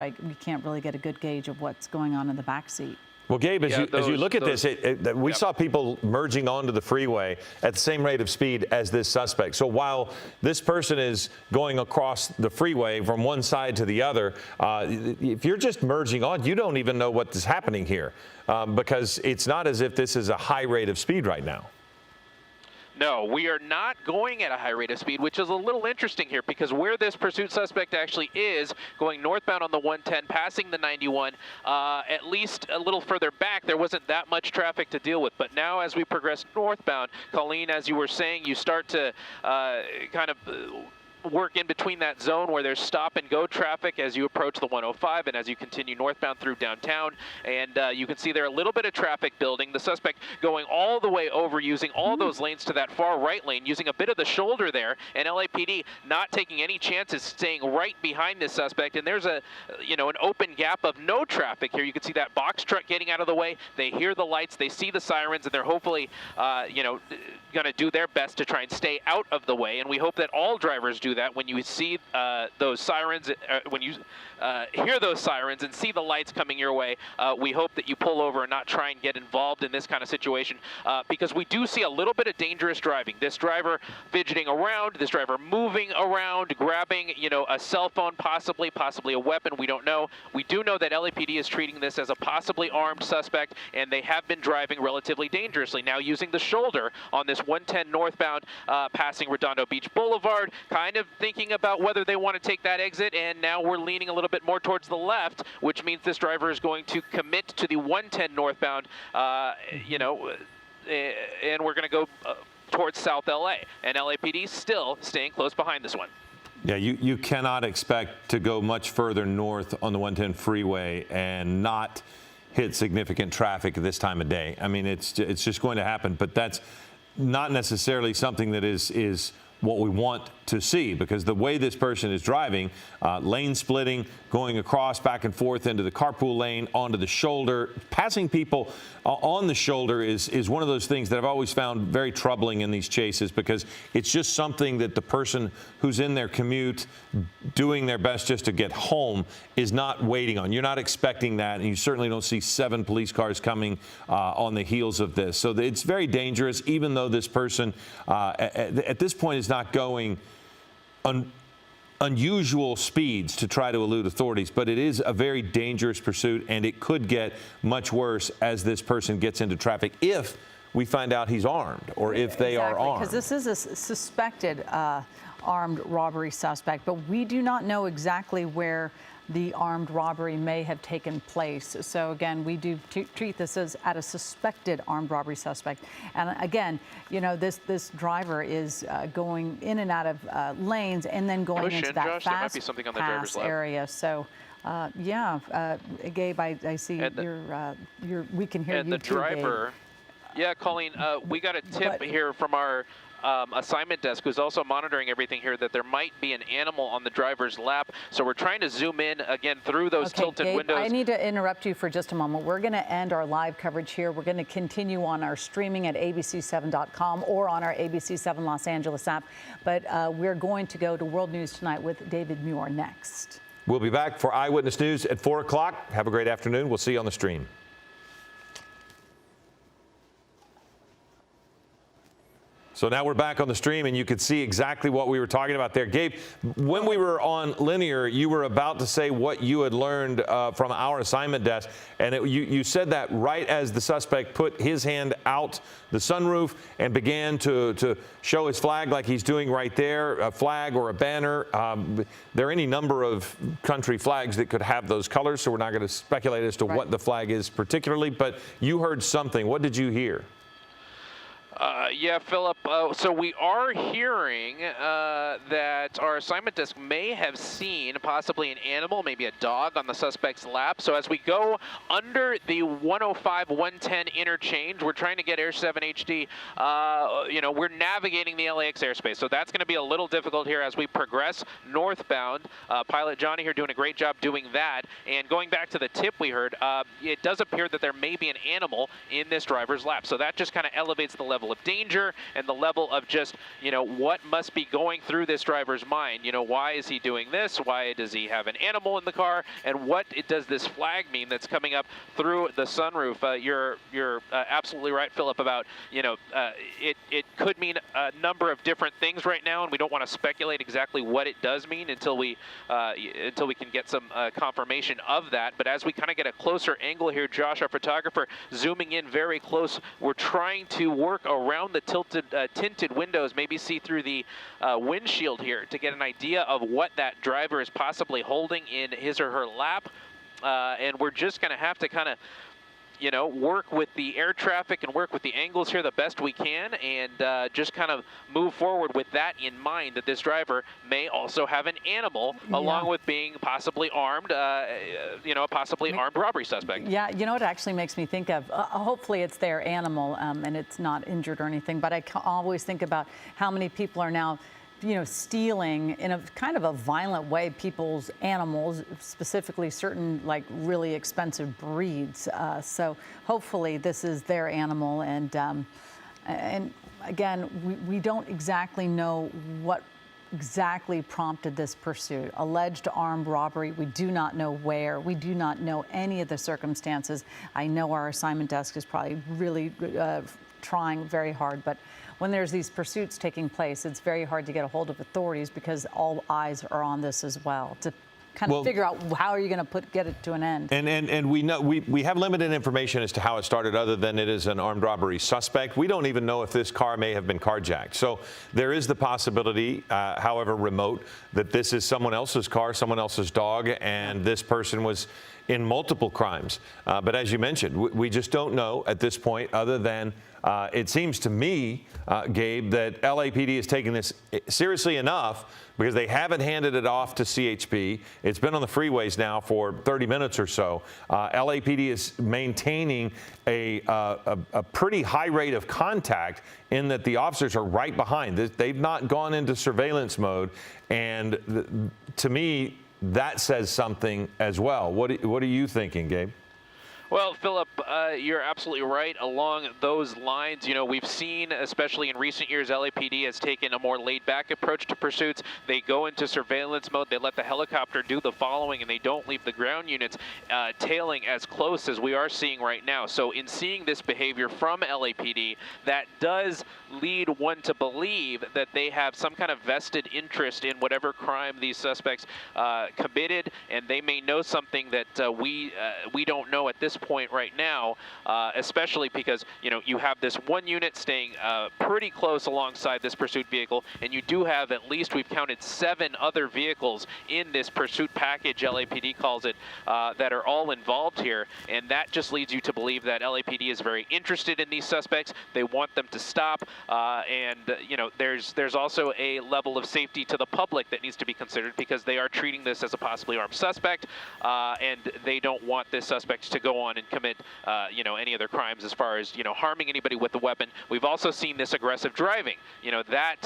we can't really get a good gauge of what's going on in the back seat. Well, Gabe, as you look at this, we saw people merging onto the freeway at the same rate of speed as this suspect. So while this person is going across the freeway from one side to the other, if you're just merging on, you don't even know what is happening here because it's not as if this is a high rate of speed right now. No, we are not going at a high rate of speed, which is a little interesting here because where this pursuit suspect actually is, going northbound on the 110, passing the 91, at least a little further back, there wasn't that much traffic to deal with. But now as we progress northbound, Colleen, as you were saying, you start to kind of work in between that zone where there's stop and go traffic as you approach the 105 and as you continue northbound through downtown, and you can see there a little bit of traffic building. The suspect going all the way over, using all those lanes to that far right lane, using a bit of the shoulder there, and LAPD not taking any chances, staying right behind this suspect. And there's an open gap of no traffic here. You can see that box truck getting out of the way. They hear the lights, they see the sirens, and they're hopefully going to do their best to try and stay out of the way. And we hope that all drivers do that. When you see those sirens, when you hear those sirens and see the lights coming your way, we hope that you pull over and not try and get involved in this kind of situation because we do see a little bit of dangerous driving. This driver fidgeting around, this driver moving around, grabbing, a cell phone, possibly a weapon. We don't know. We do know that LAPD is treating this as a possibly armed suspect, and they have been driving relatively dangerously. Now using the shoulder on this 110 northbound, passing Redondo Beach Boulevard, kind of thinking about whether they want to take that exit, and now we're leaning a little bit more towards the left, which means this driver is going to commit to the 110 northbound, and we're going to go towards South LA, and LAPD still staying close behind this one. Yeah, you cannot expect to go much further north on the 110 freeway and not hit significant traffic at this time of day. I mean, it's just going to happen, but that's not necessarily something that is what we want to see, because the way this person is driving, lane splitting, going across back and forth into the carpool lane, onto the shoulder, passing people on the shoulder is one of those things that I've always found very troubling in these chases, because it's just something that the person who's in their commute doing their best just to get home is not waiting on. You're not expecting that, and you certainly don't see 7 police cars coming on the heels of this. So it's very dangerous, even though this person at this point is not going unusual speeds to try to elude authorities, but it is a very dangerous pursuit, and it could get much worse as this person gets into traffic if we find out he's armed or if they are armed. Because this is a suspected armed robbery suspect, but we do not know exactly where the armed robbery may have taken place. So again, we do treat this as a suspected armed robbery suspect. And again, this driver is going in and out of lanes and then going into that fast pass area. So Gabe, I see we can hear you. And the driver, yeah, Colleen, we got a tip here from our assignment desk, who's also monitoring everything here, that there might be an animal on the driver's lap. So we're trying to zoom in again through those tilted Gabe, windows. I need to interrupt you for just a moment. We're going to end our live coverage here. We're going to continue on our streaming at abc7.com or on our ABC7 Los Angeles app. But we're going to go to World News Tonight with David Muir next. We'll be back for Eyewitness News at 4 o'clock. Have a great afternoon. We'll see you on the stream. So now we're back on the stream, and you could see exactly what we were talking about there. Gabe, when we were on linear, you were about to say what you had learned from our assignment desk, and you said that right as the suspect put his hand out the sunroof and began to show his flag like he's doing right there, a flag or a banner. There are any number of country flags that could have those colors, so we're not going to speculate as to what the flag is particularly, but you heard something. What did you hear? Yeah, Philip, so we are hearing that our assignment desk may have seen possibly an animal, maybe a dog, on the suspect's lap. So as we go under the 105-110 interchange, we're trying to get Air 7 HD. We're navigating the LAX airspace, so that's going to be a little difficult here as we progress northbound. Pilot Johnny here doing a great job doing that. And going back to the tip we heard, it does appear that there may be an animal in this driver's lap. So that just kind of elevates the level level of danger and the level of just, what must be going through this driver's mind. Why is he doing this? Why does he have an animal in the car? And what does this flag mean that's coming up through the sunroof? You're absolutely right, Philip, about, it could mean a number of different things right now, and we don't want to speculate exactly what it does mean until we can get some confirmation of that. But as we kind of get a closer angle here, Josh, our photographer, zooming in very close, we're trying to work around the tinted windows, maybe see through the windshield here to get an idea of what that driver is possibly holding in his or her lap. And we're just going to have to kind of work with the air traffic and work with the angles here the best we can, and just kind of move forward with that in mind, that this driver may also have an animal along with being possibly armed, a possibly armed robbery suspect. Yeah, it actually makes me think of, hopefully it's their animal and it's not injured or anything, but I always think about how many people are now stealing in a kind of a violent way people's animals, specifically certain like really expensive breeds. So hopefully this is their animal, and again, we don't exactly know what exactly prompted this pursuit. Alleged armed robbery. We do not know where. We do not know any of the circumstances. I know our assignment desk is probably really trying very hard, but when there's these pursuits taking place, it's very hard to get a hold of authorities because all eyes are on this as well to kind of figure out how are you going to get it to an end. And we know we have limited information as to how it started, other than it is an armed robbery suspect. We don't even know if this car may have been carjacked. So there is the possibility, however remote, that this is someone else's car, someone else's dog, and this person was in multiple crimes. But as you mentioned, we just don't know at this point, other than it seems to me, Gabe, that LAPD is taking this seriously enough because they haven't handed it off to CHP. It's been on the freeways now for 30 minutes or so. LAPD is maintaining a pretty high rate of contact, in that the officers are right behind. They've not gone into surveillance mode, and to me, that says something as well. What are you thinking, Gabe? Well, Philip, you're absolutely right along those lines. We've seen, especially in recent years, LAPD has taken a more laid-back approach to pursuits. They go into surveillance mode. They let the helicopter do the following, and they don't leave the ground units tailing as close as we are seeing right now. So in seeing this behavior from LAPD, that does lead one to believe that they have some kind of vested interest in whatever crime these suspects committed, and they may know something that we don't know at this point right now, especially because you have this one unit staying pretty close alongside this pursuit vehicle, and you do have, at least we've counted, 7 other vehicles in this pursuit package, LAPD calls it, that are all involved here, and that just leads you to believe that LAPD is very interested in these suspects. They want them to stop, and there's also a level of safety to the public that needs to be considered, because they are treating this as a possibly armed suspect, and they don't want this suspect to go on and commit, any other crimes as far as, harming anybody with a weapon. We've also seen this aggressive driving. That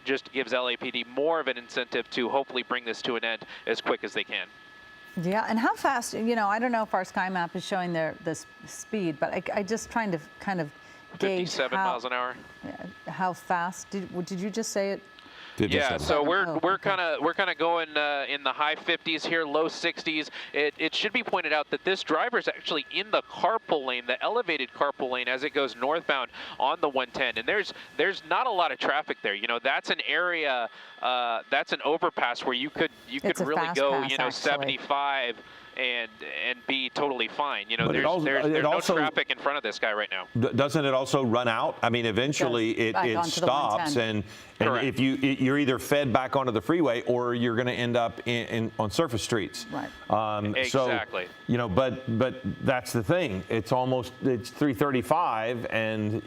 just gives LAPD more of an incentive to hopefully bring this to an end as quick as they can. Yeah, and how fast, I don't know if our sky map is showing this speed, but I just trying to kind of gauge 57 miles an hour. How fast? Did you just say it? Yeah, so we're kind of going in the high 50s here, low 60s. It should be pointed out that this driver is actually in the carpool lane, the elevated carpool lane, as it goes northbound on the 110. And there's not a lot of traffic there. That's an area, that's an overpass where you could really go, 75. And be totally fine. There's no traffic in front of this guy right now. Doesn't it also run out? I mean, eventually it stops, and if you're either fed back onto the freeway or you're going to end up on surface streets. Right. Exactly. So, but that's the thing. It's 3:35, and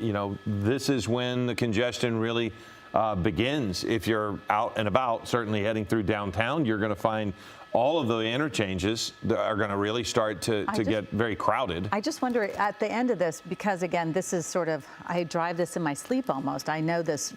this is when the congestion really begins. If you're out and about, certainly heading through downtown, you're going to find all of the interchanges are going to really start to get very crowded. I just wonder at the end of this, because again, this is sort of, I drive this in my sleep almost. I know this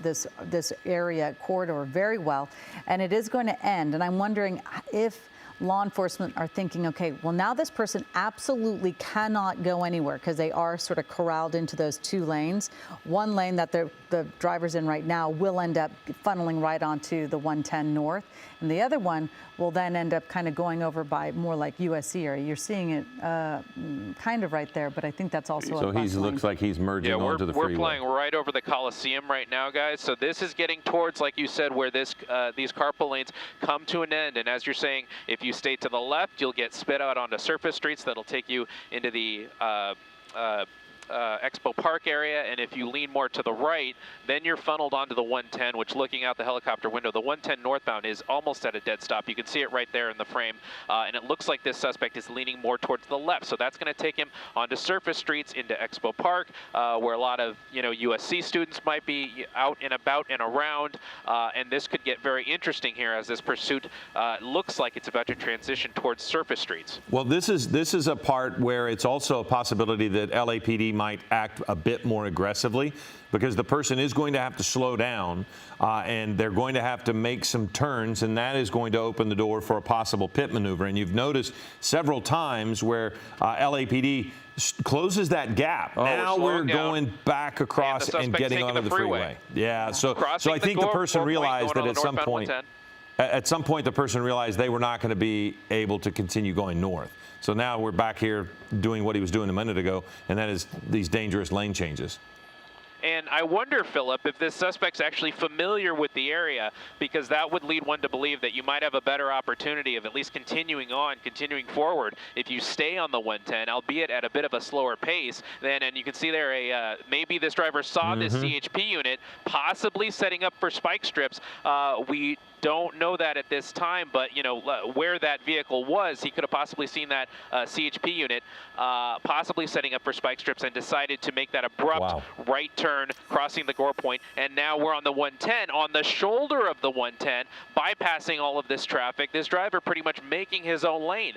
area corridor very well, and it is going to end. And I'm wondering if law enforcement are thinking, okay, well, now this person absolutely cannot go anywhere because they are sort of corralled into those 2 lanes. One lane that the driver's in right now will end up funneling right onto the 110 north, and the other one will then end up kind of going over by more like USC area. You're seeing it kind of right there, but I think that's also so a bus he looks like he's merging onto the freeway. We're flying right over the Coliseum right now, guys. So this is getting towards, like you said, where these carpool lanes come to an end. And as you're saying, if you stay to the left, you'll get spit out onto surface streets that'll take you into the Expo Park area, and if you lean more to the right, then you're funneled onto the 110, which, looking out the helicopter window, the 110 northbound is almost at a dead stop. You can see it right there in the frame, and it looks like this suspect is leaning more towards the left. So that's going to take him onto surface streets into Expo Park, where a lot of USC students might be out and about and around, and this could get very interesting here as this pursuit looks like it's about to transition towards surface streets. Well, this is a part where it's also a possibility that LAPD might act a bit more aggressively, because the person is going to have to slow down and they're going to have to make some turns, and that is going to open the door for a possible pit maneuver. And you've noticed several times where LAPD closes that gap. Now we're going back across and getting onto the freeway. Yeah, so I think the person realized that at some point the person realized they were not going to be able to continue going north. So now we're back here doing what he was doing a minute ago, and that is these dangerous lane changes. And I wonder, Philip, if this suspect's actually familiar with the area, because that would lead one to believe that you might have a better opportunity of at least continuing forward if you stay on the 110, albeit at a bit of a slower pace. And you can see there maybe this driver saw this CHP unit possibly setting up for spike strips. We don't know that at this time, but where that vehicle was, he could have possibly seen that CHP unit possibly setting up for spike strips and decided to make that abrupt right turn crossing the gore point. And now we're on the 110, on the shoulder of the 110, bypassing all of this traffic. This driver pretty much making his own lane,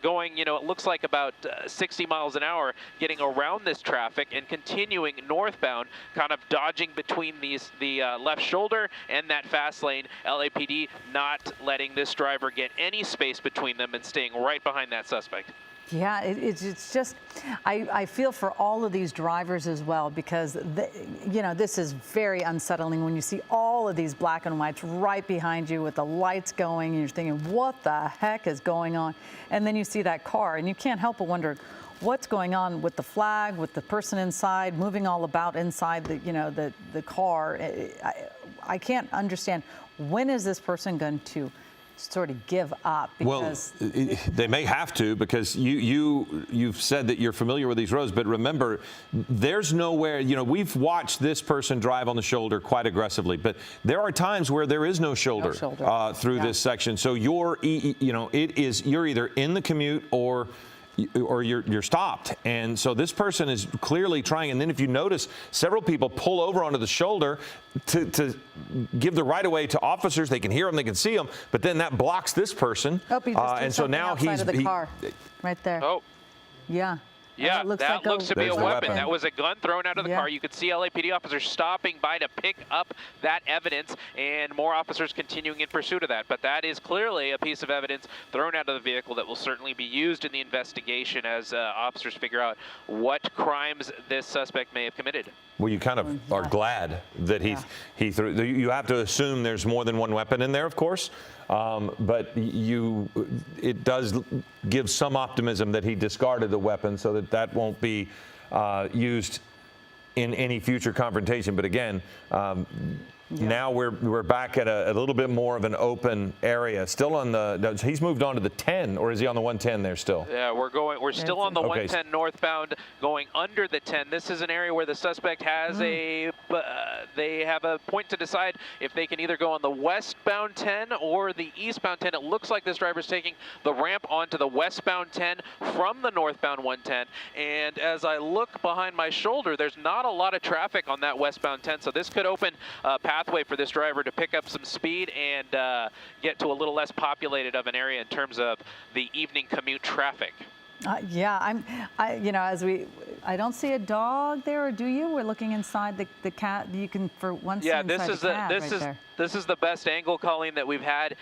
going, it looks like about 60 miles an hour, getting around this traffic and continuing northbound, kind of dodging between the left shoulder and that fast lane. LAPD not letting this driver get any space between them and staying right behind that suspect. Yeah, it's just, I feel for all of these drivers as well, because, this is very unsettling when you see all of these black and whites right behind you with the lights going, and you're thinking, what the heck is going on? And then you see that car, and you can't help but wonder, what's going on with the flag, with the person inside, moving all about inside the car? I can't understand, when is this person going to sort of give up? Because they may have to, because you've said that you're familiar with these roads, but remember, there's nowhere, we've watched this person drive on the shoulder quite aggressively, but there are times where there is no shoulder, through this section. So you're either in the commute or you're stopped. And so this person is clearly trying. And then if you notice, several people pull over onto the shoulder to give the right of way to officers. They can hear them, they can see them, but then that blocks this person. Oh, and so now he's the car right there. Oh, yeah. Yeah, that looks to be a weapon. weapon. That was a gun thrown out of the car. You could see LAPD officers stopping by to pick up that evidence, and more officers continuing in pursuit of that. But that is clearly a piece of evidence thrown out of the vehicle that will certainly be used in the investigation as officers figure out what crimes this suspect may have committed. Well, you kind of are glad that he threw. You have to assume there's more than one weapon in there, of course, but it does give some optimism that he discarded the weapon so that won't be used in any future confrontation. But again, now we're back at a little bit more of an open area. Still on he's moved on to the 10, or is he on the 110 there still? Yeah, we're still on the 110 northbound, going under the 10. This is an area where the suspect has they have a point to decide if they can either go on the westbound 10 or the eastbound 10. It looks like this driver's taking the ramp onto the westbound 10 from the northbound 110. And as I look behind my shoulder, there's not a lot of traffic on that westbound 10, so this could open pathway for this driver to pick up some speed and get to a little less populated of an area in terms of the evening commute traffic. I don't see a dog there, or do you? We're looking inside the cat. You can, for once. Yeah, this is This is the best angle, Colleen, that we've had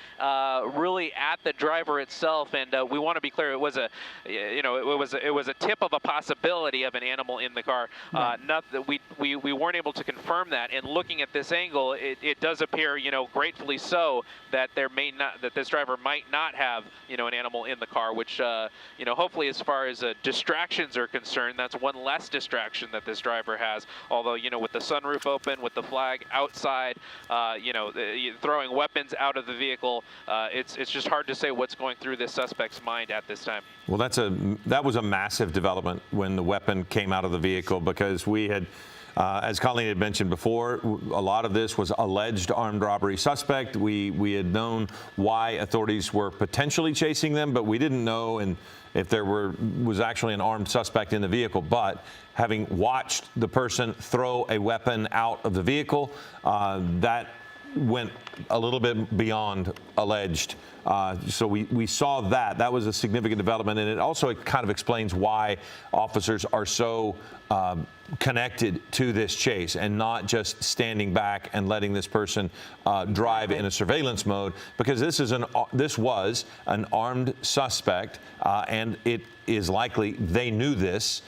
really at the driver itself, and we want to be clear. It was a, it was a tip of a possibility of an animal in the car. Right. Not that we weren't able to confirm that. And looking at this angle, it does appear, gratefully so, that this driver might not have, an animal in the car, which, hopefully as far as distractions are concerned, that's one less distraction that this driver has. Although, with the sunroof open, with the flag outside, throwing weapons out of the vehicle, it's just hard to say what's going through this suspect's mind at this time. Well, that was a massive development when the weapon came out of the vehicle, because we had, as Colleen had mentioned before, a lot of this was alleged armed robbery suspect. We had known why authorities were potentially chasing them, but we didn't know if there was actually an armed suspect in the vehicle. But having watched the person throw a weapon out of the vehicle, that went a little bit beyond alleged. So we saw that. That was a significant development, and it also kind of explains why officers are so connected to this chase and not just standing back and letting this person drive in a surveillance mode, because this was an armed suspect, and it is likely they knew this,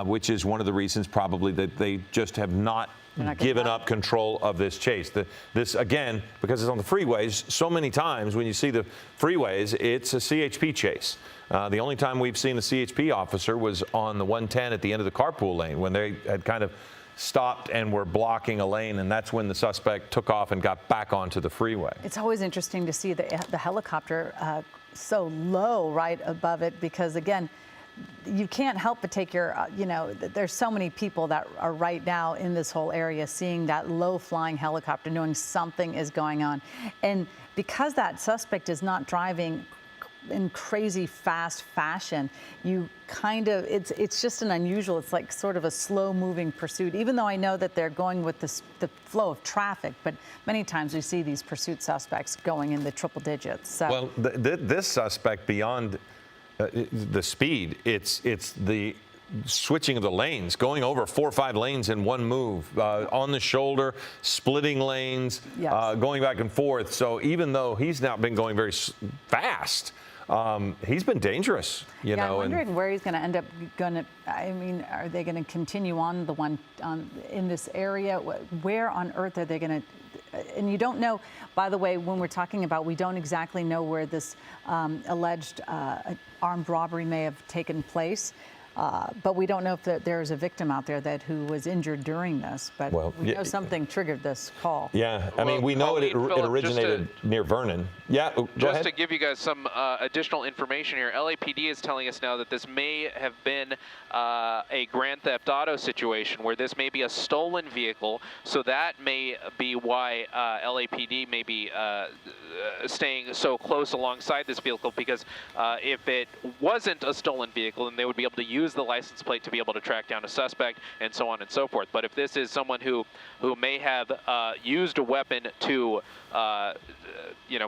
which is one of the reasons probably that they just have not given up control of this chase. This, again, because it's on the freeways, so many times when you see the freeways, it's a CHP chase. The only time we've seen a CHP officer was on the 110 at the end of the carpool lane, when they had kind of stopped and were blocking a lane, and that's when the suspect took off and got back onto the freeway. It's always interesting to see the helicopter so low right above it, because, again, you can't help but take your, there's so many people that are right now in this whole area seeing that low flying helicopter, knowing something is going on. And because that suspect is not driving in crazy fast fashion, you kind of, it's just an unusual, it's like sort of a slow moving pursuit, even though I know that they're going with the flow of traffic, but many times we see these pursuit suspects going in the triple digits. So. Well, this suspect, beyond the speed, it's the switching of the lanes, going over 4 or 5 lanes in one move, on the shoulder, splitting lanes, yes. Going back and forth. So even though he's not been going very fast, he's been dangerous. I'm wondering where he's going to end up. Are they going to continue on the one in this area? Where on earth are they going to? And you don't know, by the way, when we're talking about, we don't exactly know where this alleged armed robbery may have taken place. But we don't know if there's a victim out there who was injured during this. But we know something triggered this call. Yeah, I mean, we know it originated near Vernon. Yeah, go ahead. To give you guys some additional information here, LAPD is telling us now that this may have been a Grand Theft Auto situation, where this may be a stolen vehicle. So that may be why LAPD may be staying so close alongside this vehicle, because if it wasn't a stolen vehicle, then they would be able to use the license plate to be able to track down a suspect, and so on and so forth. But if this is someone who may have used a weapon to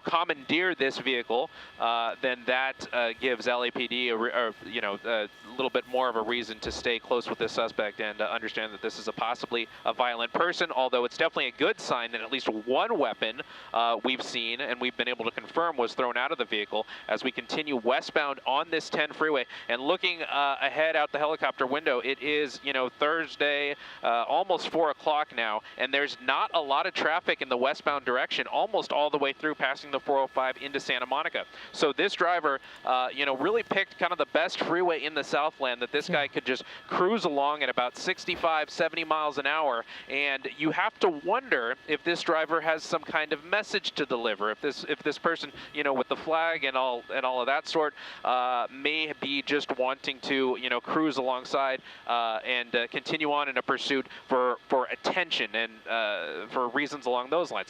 commandeer this vehicle, then that gives LAPD a little bit more of a reason to stay close with this suspect and understand that this is possibly a violent person. Although it's definitely a good sign that at least one weapon we've seen and we've been able to confirm was thrown out of the vehicle as we continue westbound on this 10 freeway. And looking ahead out the helicopter window, it is Thursday, almost 4 o'clock now, and there's not a lot of traffic in the westbound direction, almost all the way through, passing the 405 into Santa Monica. So this driver, really picked kind of the best freeway in the Southland, that this guy could just cruise along at about 65, 70 miles an hour. And you have to wonder if this driver has some kind of message to deliver. If this person, with the flag and all of that sort, may be just wanting to, cruise alongside and continue on in a pursuit for attention and for reasons along those lines.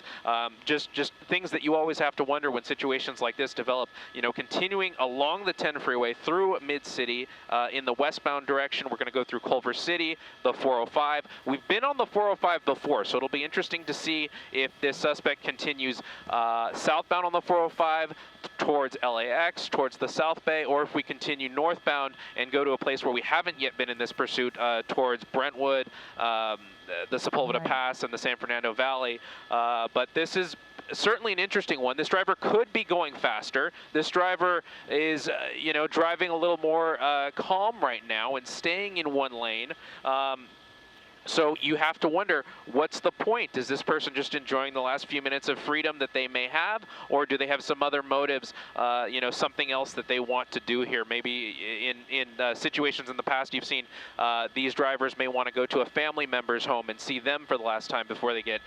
Just things that you always have to wonder when situations like this develop. Continuing along the 10 freeway through Mid-City in the westbound direction, we're going to go through Culver City, the 405. We've been on the 405 before, so it'll be interesting to see if this suspect continues southbound on the 405 towards LAX, towards the South Bay, or if we continue northbound and go to a place where we haven't yet been in this pursuit, towards Brentwood, the Sepulveda Pass, and the San Fernando Valley. But this is certainly an interesting one. This driver could be going faster. This driver is, driving a little more calm right now and staying in one lane. So you have to wonder, what's the point? Is this person just enjoying the last few minutes of freedom that they may have, or do they have some other motives, something else that they want to do here? Maybe in situations in the past you've seen these drivers may want to go to a family member's home and see them for the last time before they get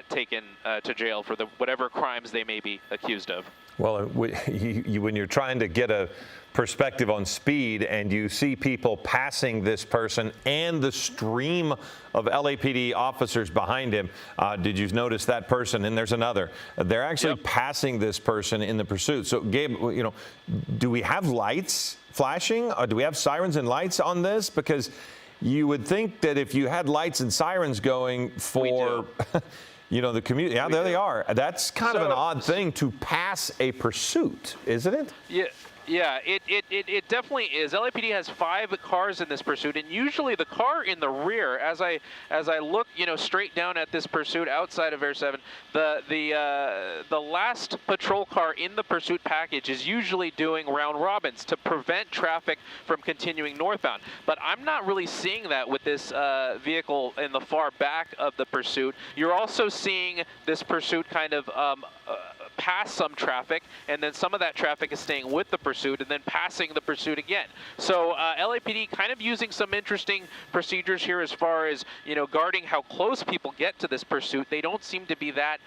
taken to jail for whatever crimes they may be accused of. Well, when you're trying to get a perspective on speed and you see people passing this person and the stream of LAPD officers behind him, did you notice that person? And there's another. They're actually passing this person in the pursuit. So, Gabe, do we have lights flashing? Or do we have sirens and lights on this? Because you would think that if you had lights and sirens going for the community, there they are. That's kind of an odd thing to pass a pursuit, isn't it? Yeah. Yeah, it definitely is. LAPD has 5 cars in this pursuit, and usually the car in the rear, as I look, straight down at this pursuit outside of Air 7, the last patrol car in the pursuit package is usually doing round robins to prevent traffic from continuing northbound. But I'm not really seeing that with this vehicle in the far back of the pursuit. You're also seeing this pursuit kind of pass some traffic, and then some of that traffic is staying with the pursuit and then passing the pursuit again. So LAPD kind of using some interesting procedures here as far as guarding how close people get to this pursuit. They don't seem to be that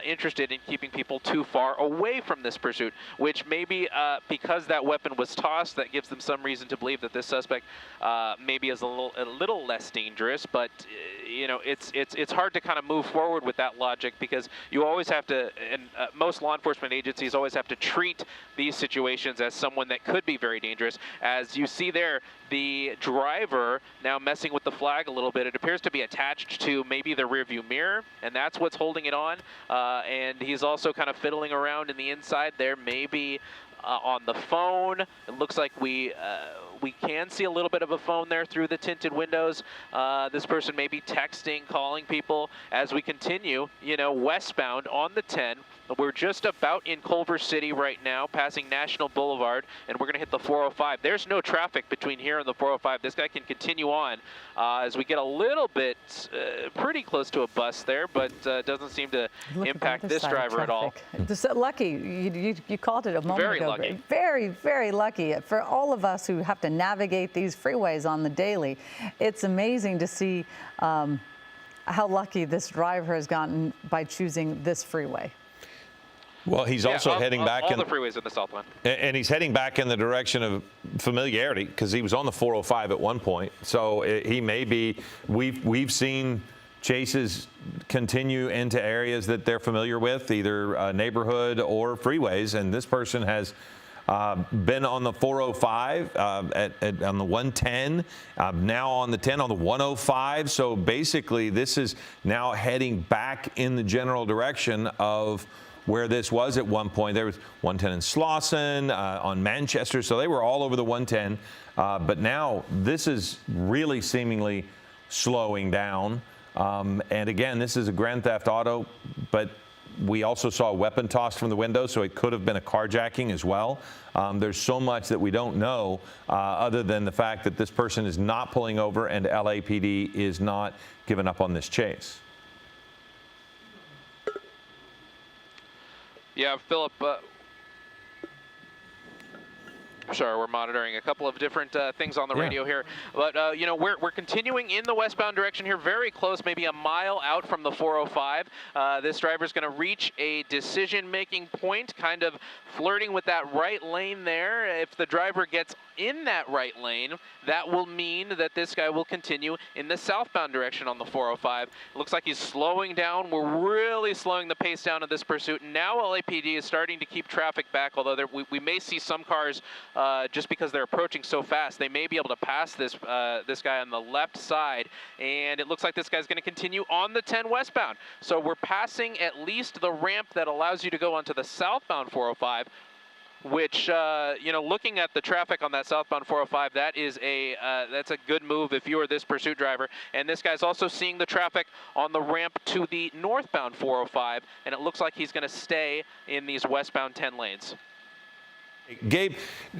interested in keeping people too far away from this pursuit, which maybe because that weapon was tossed, that gives them some reason to believe that this suspect maybe is a little less dangerous. But it's hard to kind of move forward with that logic, because you always have to, and most law enforcement agencies always have to treat these situations as someone that could be very dangerous. As you see there, the driver now messing with the flag a little bit. It appears to be attached to maybe the rearview mirror, and that's what's holding it on. And he's also kind of fiddling around in the inside there, maybe on the phone. It looks like we can see a little bit of a phone there through the tinted windows. This person may be texting, calling people. As we continue, westbound on the 10, we're just about in Culver City right now, passing National Boulevard, and we're going to hit the 405. There's no traffic between here and the 405. This guy can continue on as we get a little bit pretty close to a bus there, but doesn't seem to impact this driver at all. Just lucky. You called it a moment ago. Very lucky. Very, very lucky. For all of us who have to navigate these freeways on the daily, it's amazing to see how lucky this driver has gotten by choosing this freeway. Well, he's also heading back all the freeways in the Southland. And he's heading back in the direction of familiarity, because he was on the 405 at one point. So he may be, we've seen chases continue into areas that they're familiar with, either neighborhood or freeways. And this person has been on the 405, on the 110, now on the 10, on the 105. So basically, this is now heading back in the general direction of where this was at one point. There was 110 in Slauson, on Manchester, so they were all over the 110. But now this is really seemingly slowing down. And again, this is a grand theft auto, but we also saw a weapon tossed from the window, so it could have been a carjacking as well. There's so much that we don't know, other than the fact that this person is not pulling over and LAPD is not giving up on this chase. Yeah, Philip, sorry, we're monitoring a couple of different things on the radio here. But, we're continuing in the westbound direction here, very close, maybe a mile out from the 405. This driver's going to reach a decision-making point, kind of flirting with that right lane there. If the driver gets in that right lane, that will mean that this guy will continue in the southbound direction on the 405. It looks like he's slowing down. We're really slowing the pace down of this pursuit. Now LAPD is starting to keep traffic back, although we may see some cars, just because they're approaching so fast, they may be able to pass this guy on the left side. And it looks like this guy's going to continue on the 10 westbound. So we're passing at least the ramp that allows you to go onto the southbound 405. which, looking at the traffic on that southbound 405, that is that's a good move if you are this pursuit driver. And this guy's also seeing the traffic on the ramp to the northbound 405, and it looks like he's going to stay in these westbound 10 lanes. Gabe,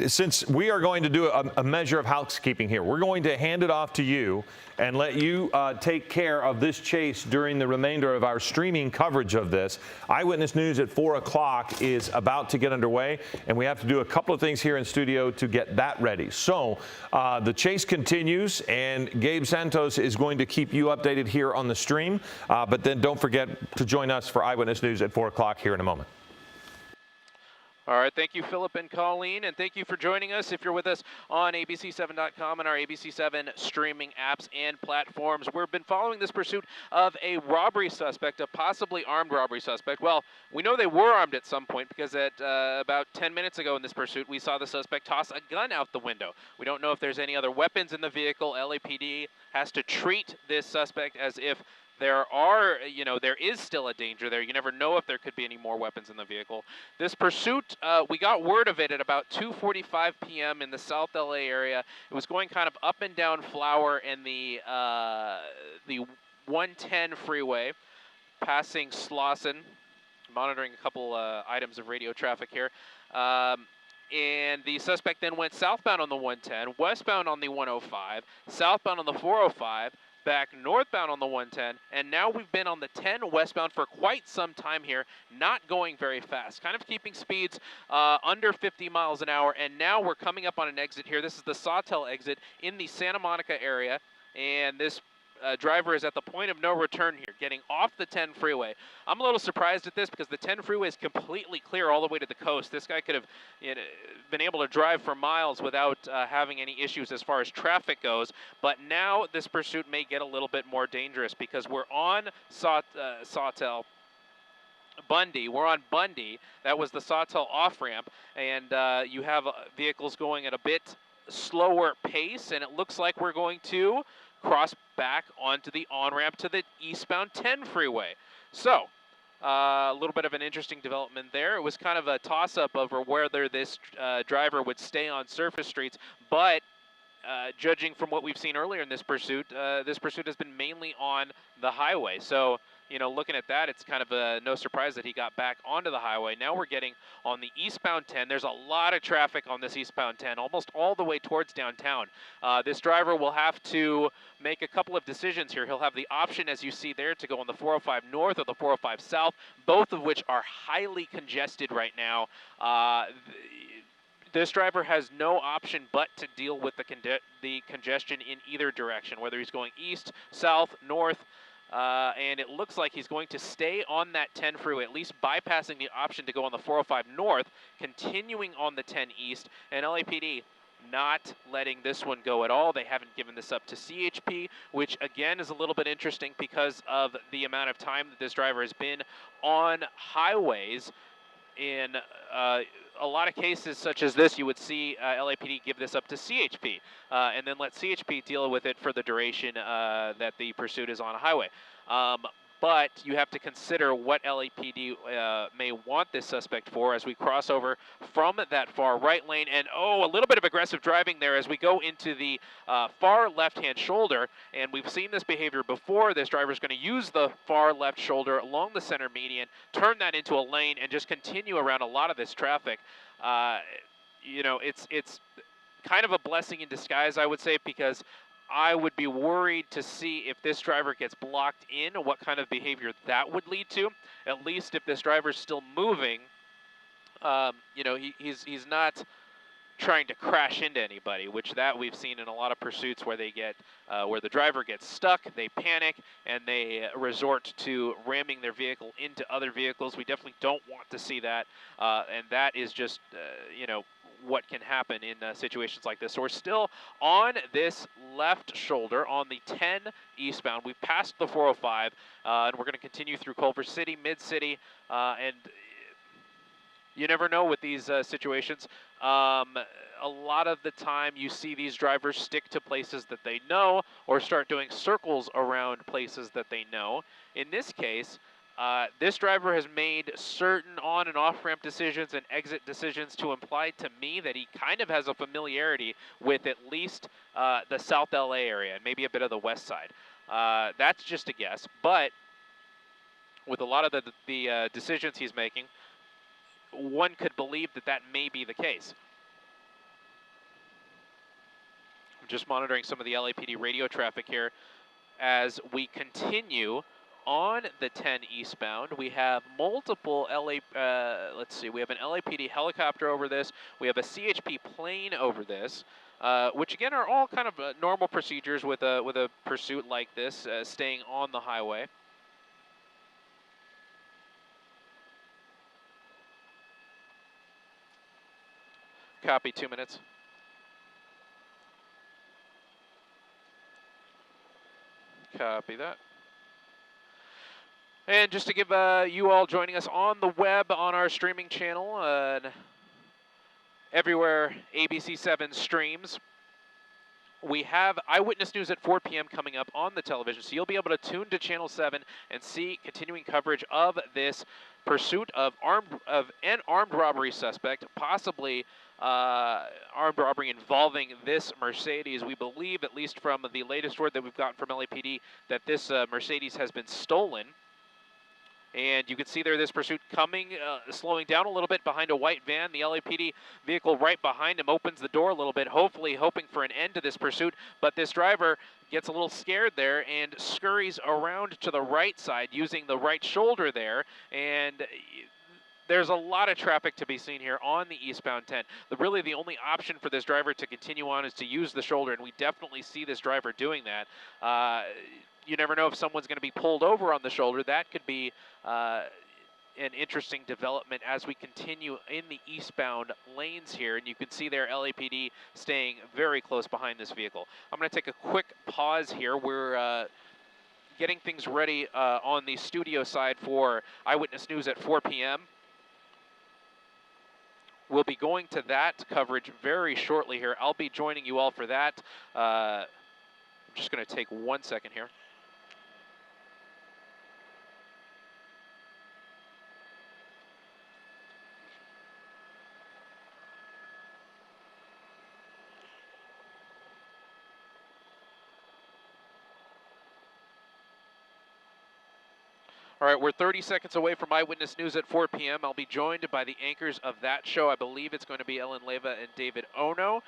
since we are going to do a measure of housekeeping here, we're going to hand it off to you and let you take care of this chase during the remainder of our streaming coverage of this. Eyewitness News at 4 o'clock is about to get underway, and we have to do a couple of things here in studio to get that ready. So the chase continues, and Gabe Santos is going to keep you updated here on the stream. But then don't forget to join us for Eyewitness News at 4 o'clock here in a moment. All right, thank you, Philip and Colleen, and thank you for joining us. If you're with us on ABC7.com and our ABC7 streaming apps and platforms, we've been following this pursuit of a robbery suspect, a possibly armed robbery suspect. Well, we know they were armed at some point because at about 10 minutes ago in this pursuit, we saw the suspect toss a gun out the window. We don't know if there's any other weapons in the vehicle. LAPD has to treat this suspect as if there is still a danger there. You never know if there could be any more weapons in the vehicle. This pursuit, we got word of it at about 2:45 p.m. in the South LA area. It was going kind of up and down Flower and the 110 freeway, passing Slauson, monitoring a couple items of radio traffic here. And the suspect then went southbound on the 110, westbound on the 105, southbound on the 405, back northbound on the 110, and now we've been on the 10 westbound for quite some time here, not going very fast, kind of keeping speeds under 50 miles an hour, and now we're coming up on an exit here. This is the Sawtell exit in the Santa Monica area, and this driver is at the point of no return here, getting off the 10 freeway. I'm a little surprised at this because the 10 freeway is completely clear all the way to the coast. This guy could have been able to drive for miles without having any issues as far as traffic goes. But now this pursuit may get a little bit more dangerous because we're on Sawtell. Bundy. We're on Bundy. That was the Sawtell off-ramp, and you have vehicles going at a bit slower pace, and it looks like we're going to cross back onto the on-ramp to the eastbound 10 freeway. So, a little bit of an interesting development there. It was kind of a toss-up over whether this driver would stay on surface streets, but judging from what we've seen earlier in this pursuit has been mainly on the highway. So, looking at that, it's kind of no surprise that he got back onto the highway. Now we're getting on the eastbound 10. There's a lot of traffic on this eastbound 10, almost all the way towards downtown. This driver will have to make a couple of decisions here. He'll have the option, as you see there, to go on the 405 north or the 405 south, both of which are highly congested right now. This driver has no option but to deal with the congestion in either direction, whether he's going east, south, north, and it looks like he's going to stay on that 10 freeway, at least bypassing the option to go on the 405 north, continuing on the 10 east, and LAPD not letting this one go at all. They haven't given this up to CHP, which again is a little bit interesting because of the amount of time that this driver has been on highways. In a lot of cases such as this, you would see LAPD give this up to CHP and then let CHP deal with it for the duration that the pursuit is on a highway. But you have to consider what LAPD may want this suspect for as we cross over from that far right lane. And, a little bit of aggressive driving there as we go into the far left-hand shoulder. And we've seen this behavior before. This driver is going to use the far left shoulder along the center median, turn that into a lane, and just continue around a lot of this traffic. It's kind of a blessing in disguise, I would say, because I would be worried to see if this driver gets blocked in, what kind of behavior that would lead to. At least if this driver's still moving, he's not trying to crash into anybody, which that we've seen in a lot of pursuits where they get, where the driver gets stuck, they panic, and they resort to ramming their vehicle into other vehicles. We definitely don't want to see that, and that is just, what can happen in situations like this. So we're still on this left shoulder on the 10 eastbound. We've passed the 405, and we're going to continue through Culver City, Mid-City, and you never know with these situations. A lot of the time you see these drivers stick to places that they know or start doing circles around places that they know. In this case, This driver has made certain on and off ramp decisions and exit decisions to imply to me that he kind of has a familiarity with at least the South LA area and maybe a bit of the west side. That's just a guess, but with a lot of the decisions he's making, one could believe that that may be the case. I'm just monitoring some of the LAPD radio traffic here as we continue on the 10 eastbound. We have multiple let's see, we have an LAPD helicopter over this. We have a CHP plane over this, which again are all kind of normal procedures with a pursuit like this, staying on the highway. Copy, 2 minutes. Copy that. And just to give you all joining us on the web on our streaming channel, everywhere ABC7 streams, we have Eyewitness News at 4 p.m. coming up on the television, so you'll be able to tune to Channel 7 and see continuing coverage of this pursuit of an armed robbery suspect, possibly armed robbery involving this Mercedes. We believe, at least from the latest word that we've gotten from LAPD, that this Mercedes has been stolen. And you can see there this pursuit coming, slowing down a little bit behind a white van. The LAPD vehicle right behind him opens the door a little bit, hopefully hoping for an end to this pursuit. But this driver gets a little scared there and scurries around to the right side using the right shoulder there. And there's a lot of traffic to be seen here on the eastbound 10. Really the only option for this driver to continue on is to use the shoulder, and we definitely see this driver doing that. You never know if someone's going to be pulled over on the shoulder. That could be an interesting development as we continue in the eastbound lanes here. And you can see there LAPD staying very close behind this vehicle. I'm going to take a quick pause here. We're getting things ready on the studio side for Eyewitness News at 4 p.m. We'll be going to that coverage very shortly here. I'll be joining you all for that. I'm just going to take 1 second here. All right, we're 30 seconds away from Eyewitness News at 4 p.m. I'll be joined by the anchors of that show. I believe it's going to be Ellen Leyva and David Ono.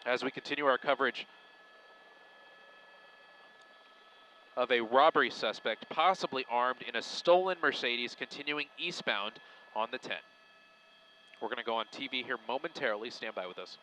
As we continue our coverage of a robbery suspect, possibly armed in a stolen Mercedes, continuing eastbound on the 10. We're going to go on TV here momentarily. Stand by with us.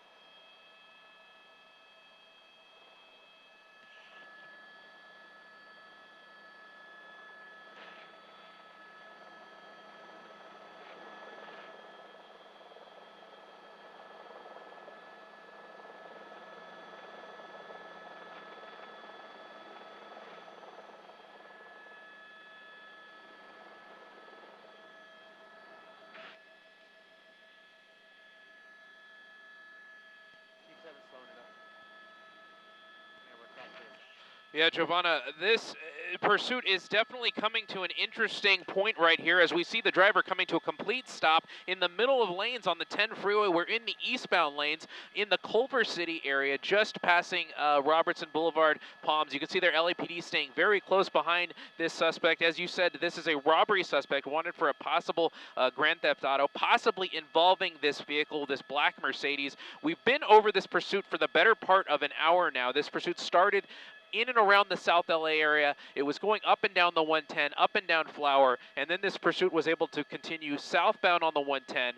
Yeah, Giovanna, this pursuit is definitely coming to an interesting point right here as we see the driver coming to a complete stop in the middle of lanes on the 10 freeway. We're in the eastbound lanes in the Culver City area, just passing Robertson Boulevard, Palms. You can see their LAPD staying very close behind this suspect. As you said, this is a robbery suspect wanted for a possible Grand Theft Auto, possibly involving this vehicle, this black Mercedes. We've been over this pursuit for the better part of an hour now. This pursuit started in and around the South LA area. It was going up and down the 110, up and down Flower, and then this pursuit was able to continue southbound on the 110,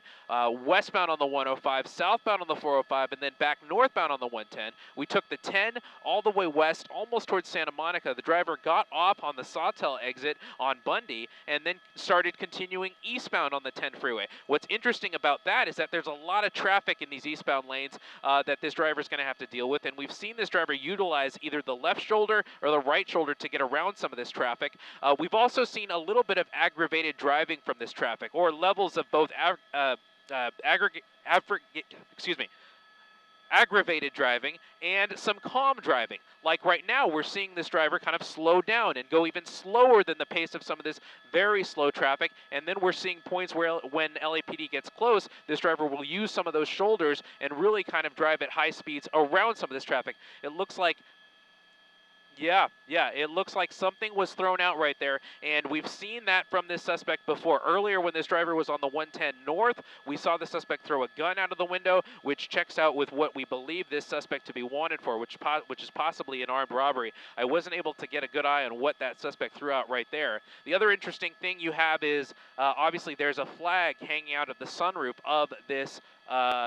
westbound on the 105, southbound on the 405, and then back northbound on the 110. We took the 10 all the way west, almost towards Santa Monica. The driver got off on the Sawtell exit on Bundy, and then started continuing eastbound on the 10 freeway. What's interesting about that is that there's a lot of traffic in these eastbound lanes that this driver is going to have to deal with, and we've seen this driver utilize either the left shoulder or the right shoulder to get around some of this traffic. We've also seen a little bit of aggravated driving from this traffic, or levels of both aggravated driving and some calm driving. Like right now, we're seeing this driver kind of slow down and go even slower than the pace of some of this very slow traffic. And then we're seeing points where when LAPD gets close, this driver will use some of those shoulders and really kind of drive at high speeds around some of this traffic. It looks like it looks like something was thrown out right there, and we've seen that from this suspect before. Earlier, when this driver was on the 110 North, we saw the suspect throw a gun out of the window, which checks out with what we believe this suspect to be wanted for, which is possibly an armed robbery. I wasn't able to get a good eye on what that suspect threw out right there. The other interesting thing you have is, obviously, there's a flag hanging out of the sunroof of this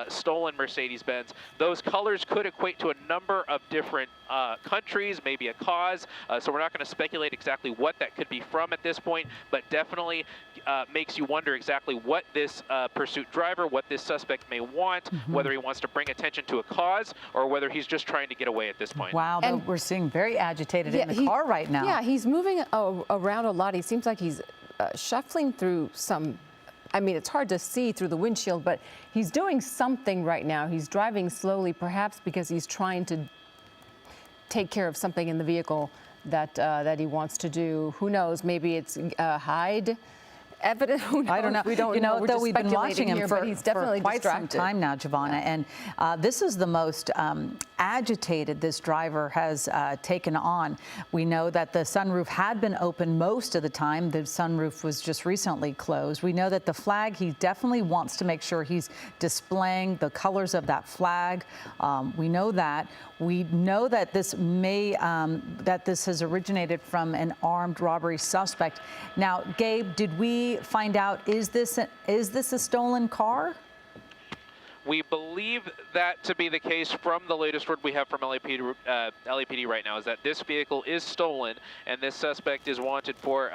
stolen Mercedes-Benz. Those colors could equate to a number of different countries, maybe a cause, so we're not going to speculate exactly what that could be from at this point, but definitely makes you wonder exactly what this pursuit driver, what this suspect may want, whether he wants to bring attention to a cause or whether he's just trying to get away at this point. Wow, and we're seeing very agitated in the car right now. Yeah, he's moving around a lot. He seems like he's shuffling through some, I mean, it's hard to see through the windshield, but he's doing something right now. He's driving slowly, perhaps because he's trying to take care of something in the vehicle that he wants to do. Who knows? Maybe it's hide evidence. Who knows? I don't know. We don't know. Though we've been watching him for quite some time now, Giovanna, and this is the most agitated this driver has taken on. We know that the sunroof had been open most of the time. The sunroof was just recently closed. We know that the flag, he definitely wants to make sure he's displaying the colors of that flag. We know that. We know that this has originated from an armed robbery suspect. Now, Gabe, did we find out, is this a stolen car? We believe that to be the case from the latest word we have from LAPD right now, is that this vehicle is stolen and this suspect is wanted for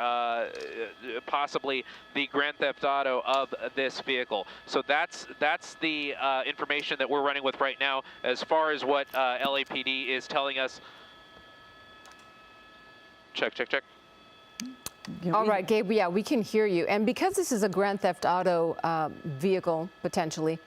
possibly the grand theft auto of this vehicle. So that's the information that we're running with right now as far as what LAPD is telling us. Check. All right, Gabe, yeah, we can hear you. And because this is a grand theft auto vehicle, potentially,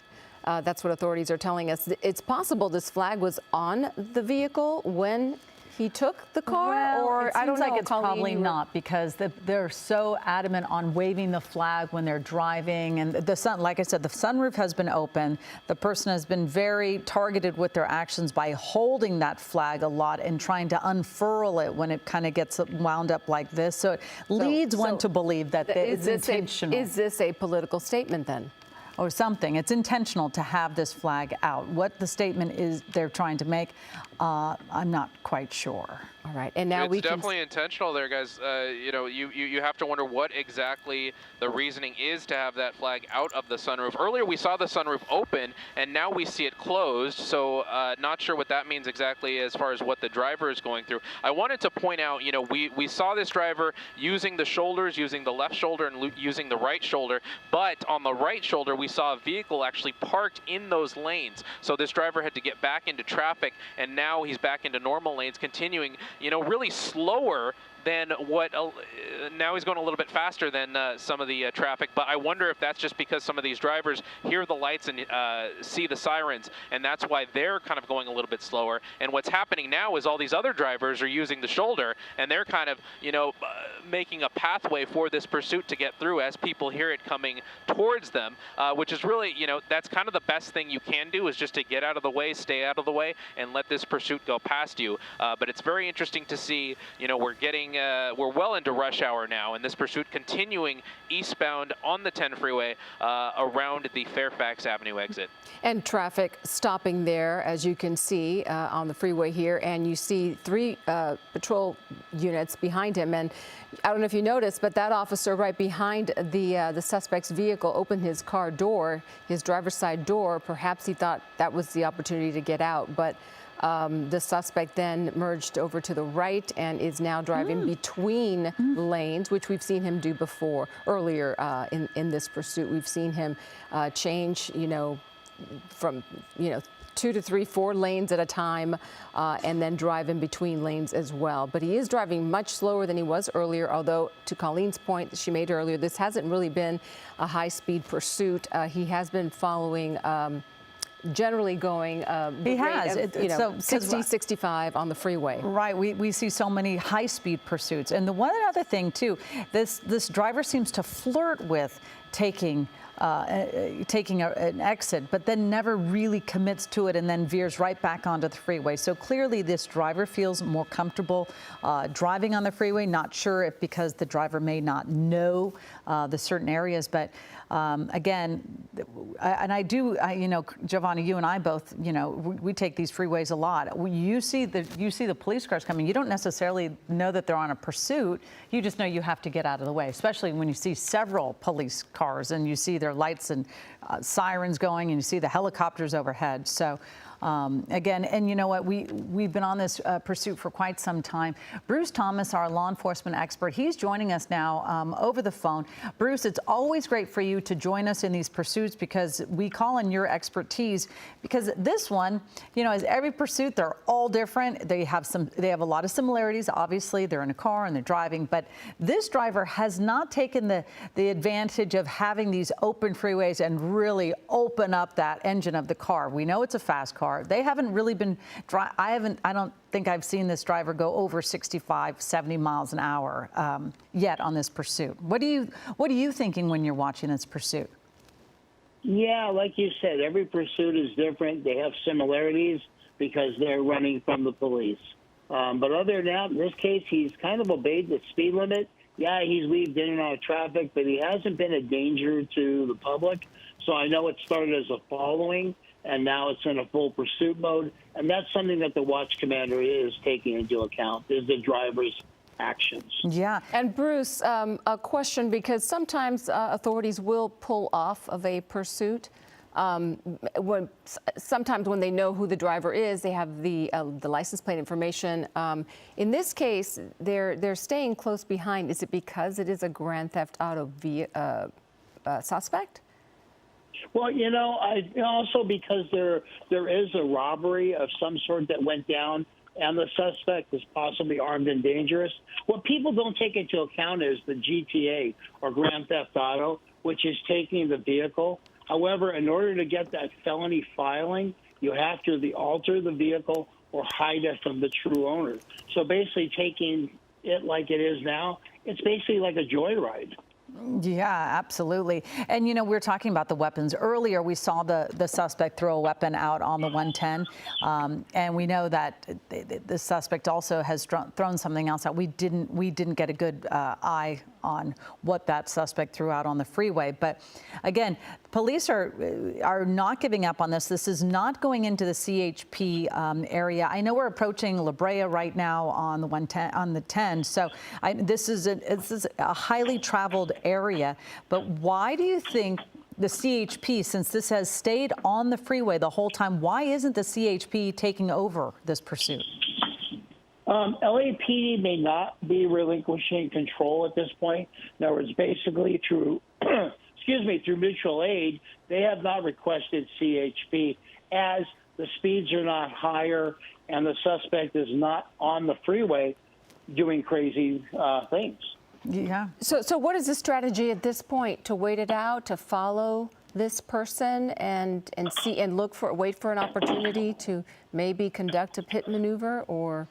that's what authorities are telling us. It's possible this flag was on the vehicle when he took the car, well, or I don't know. Like it's probably not, because they're so adamant on waving the flag when they're driving. And like I said, the sunroof has been open. The person has been very targeted with their actions by holding that flag a lot and trying to unfurl it when it kind of gets wound up like this. So it leads one to believe that it's intentional. Is this a political statement then? Or something. It's intentional to have this flag out. What the statement is they're trying to make, I'm not quite sure. All right, and now it's definitely intentional there, guys. You know, you have to wonder what exactly the reasoning is to have that flag out of the sunroof. Earlier we saw the sunroof open, and now we see it closed. So not sure what that means exactly as far as what the driver is going through. I wanted to point out, you know, we saw this driver using the shoulders, using the left shoulder and using the right shoulder, but on the right shoulder we saw a vehicle actually parked in those lanes. So this driver had to get back into traffic, and now he's back into normal lanes, continuing, you know, really slower than what, now he's going a little bit faster than some of the traffic, but I wonder if that's just because some of these drivers hear the lights and see the sirens, and that's why they're kind of going a little bit slower. And what's happening now is all these other drivers are using the shoulder, and they're kind of, you know, making a pathway for this pursuit to get through as people hear it coming towards them, which is really, you know, that's kind of the best thing you can do, is just to get out of the way, stay out of the way, and let this pursuit go past you. But it's very interesting to see, you know, we're well into rush hour now, and this pursuit continuing eastbound on the 10 freeway around the Fairfax Avenue exit. And traffic stopping there, as you can see on the freeway here, and you see 3 patrol units behind him. And I don't know if you noticed, but that officer right behind the suspect's vehicle opened his car door, his driver's side door. Perhaps he thought that was the opportunity to get out, but the suspect then merged over to the right and is now driving between lanes, which we've seen him do before. Earlier in this pursuit, we've seen him change, you know, from, you know, 2 to 3, 4 lanes at a time, and then drive in between lanes as well. But he is driving much slower than he was earlier, although to Colleen's point that she made earlier, this hasn't really been a high-speed pursuit. He has been following generally going He has. of, 60, 65 on the freeway. Right. We see so many high-speed pursuits. And the one other thing, too, this driver seems to flirt with taking an exit, but then never really commits to it and then veers right back onto the freeway. So clearly this driver feels more comfortable driving on the freeway. Not sure if because the driver may not know the certain areas, but again, Giovanni, you and I both, we take these freeways a lot. You see the police cars coming. You don't necessarily know that they're on a pursuit. You just know you have to get out of the way, especially when you see several police cars and you see their lights and sirens going and you see the helicopters overhead. So again, and you know what, we've been on this pursuit for quite some time. Bruce Thomas, our law enforcement expert, he's joining us now over the phone. Bruce, it's always great for you to join us in these pursuits because we call on your expertise, because this one, as every pursuit, they're all different. They have a lot of similarities. Obviously, they're in a car and they're driving, but this driver has not taken the advantage of having these open freeways and really open up that engine of the car. We know it's a fast car. They haven't really been I don't think I've seen this driver go over 65, 70 miles an hour yet on this pursuit. What are you thinking when you're watching this pursuit? Yeah, like you said, every pursuit is different. They have similarities because they're running from the police. But other than that, in this case, he's kind of obeyed the speed limit. Yeah, he's weaved in and out of traffic, but he hasn't been a danger to the public. So I know it started as a following, and now it's in a full pursuit mode. And that's something that the watch commander is taking into account, is the driver's actions. Yeah. And Bruce, a question, because sometimes authorities will pull off of a pursuit. Sometimes when they know who the driver is, they have the license plate information. In this case, they're staying close behind. Is it because it is a grand theft auto suspect? Well, also because there is a robbery of some sort that went down, and the suspect is possibly armed and dangerous. What people don't take into account is the GTA, or grand theft auto, which is taking the vehicle. However, in order to get that felony filing, you have to either alter the vehicle or hide it from the true owner. So basically taking it like it is now, it's basically like a joyride. Yeah, absolutely. And, we were talking about the weapons. Earlier, we saw the suspect throw a weapon out on the 110. And we know that the suspect also has thrown something else out. We didn't get a good eye on what that suspect threw out on the freeway. But again, police are not giving up on this. This is not going into the CHP area. I know we're approaching La Brea right now on the 110, on the 10. So this is a highly traveled area. But why do you think the CHP, since this has stayed on the freeway the whole time, why isn't the CHP taking over this pursuit? LAPD may not be relinquishing control at this point. In other words, basically through, through mutual aid, they have not requested CHP as the speeds are not higher and the suspect is not on the freeway doing crazy things. Yeah. So what is the strategy at this point? To wait it out, to follow this person and wait for an opportunity to maybe conduct a pit maneuver, or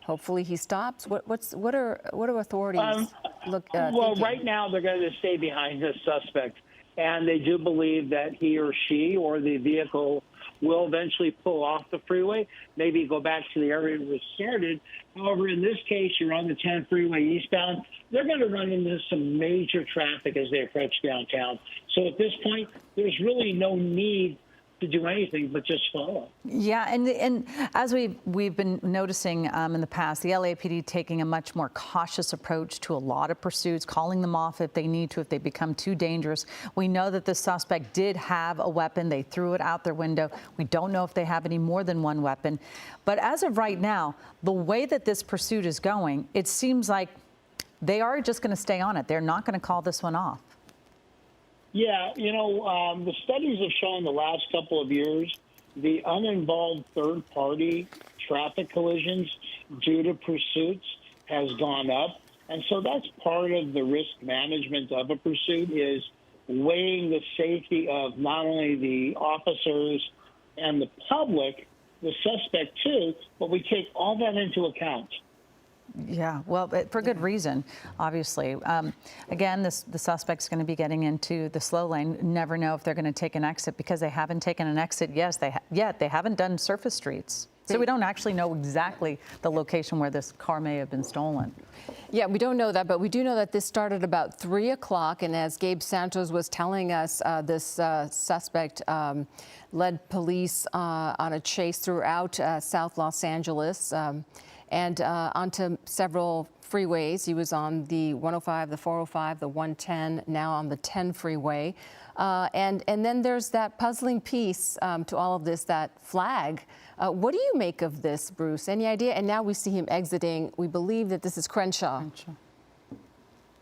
hopefully he stops? What do authorities well, right now they're going to stay behind the suspect, and they do believe that he or she or the vehicle will eventually pull off the freeway, maybe go back to the area where it started. However, in this case, you're on the 10 freeway eastbound. They're going to run into some major traffic as they approach downtown. So at this point, there's really no need to do anything but just follow. Yeah, and as we've been noticing in the past, the LAPD taking a much more cautious approach to a lot of pursuits, calling them off if they need to, if they become too dangerous. We know that the suspect did have a weapon. They threw it out their window. We don't know if they have any more than one weapon. But as of right now, the way that this pursuit is going, it seems like they are just going to stay on it. They're not going to call this one off. Yeah, the studies have shown the last couple of years the uninvolved third-party traffic collisions due to pursuits has gone up. And so that's part of the risk management of a pursuit, is weighing the safety of not only the officers and the public, the suspect too, but we take all that into account. Yeah, well, for good reason, obviously. Again, the suspect's going to be getting into the slow lane. Never know if they're going to take an exit because they haven't taken an exit. Yes, yet they haven't done surface streets. So we don't actually know exactly the location where this car may have been stolen. Yeah, we don't know that, but we do know that this started about 3 o'clock. And as Gabe Santos was telling us, this suspect led police on a chase throughout South Los Angeles. And onto several freeways. He was on the 105, the 405, the 110, now on the 10 freeway. And then there's that puzzling piece to all of this, that flag. What do you make of this, Bruce? Any idea? And now we see him exiting. We believe that this is Crenshaw.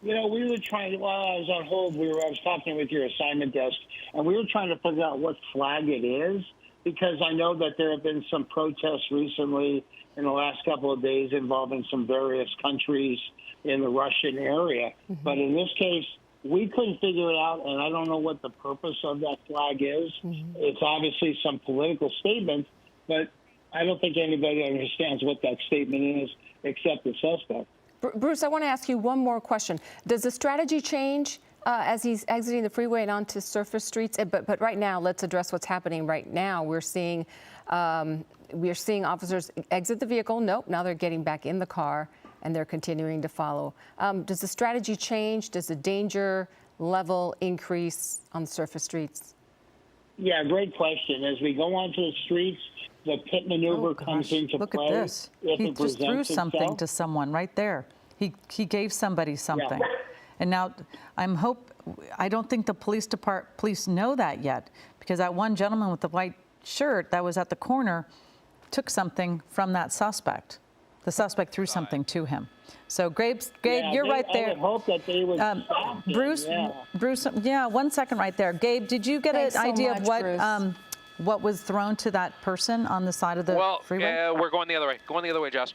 You know, we were trying, while I was on hold, I was talking with your assignment desk, and we were trying to figure out what flag it is, because I know that there have been some protests recently in the last couple of days involving some various countries in the Russian area. Mm-hmm. But in this case, we couldn't figure it out, and I don't know what the purpose of that flag is. Mm-hmm. It's obviously some political statement, but I don't think anybody understands what that statement is except the suspect. Bruce, I want to ask you one more question. Does the strategy change as he's exiting the freeway and onto surface streets? But right now, let's address what's happening right now. We're seeing officers exit the vehicle. Nope, now they're getting back in the car and they're continuing to follow. Does the strategy change? Does the danger level increase on the surface streets? Yeah, great question. As we go onto the streets, the pit maneuver comes into Look play. Look at this. He just threw something to someone right there. He gave somebody something. Yeah. And now I don't think the police know that yet, because that one gentleman with the white shirt that was at the corner took something from that suspect. The suspect threw something to him. So, Gabe, you're right there. I would hope that they would stop him. Bruce, yeah, 1 second right there. Gabe, did you get an idea of what was thrown to that person on the side of the freeway? We're going the other way. Going the other way, Josh.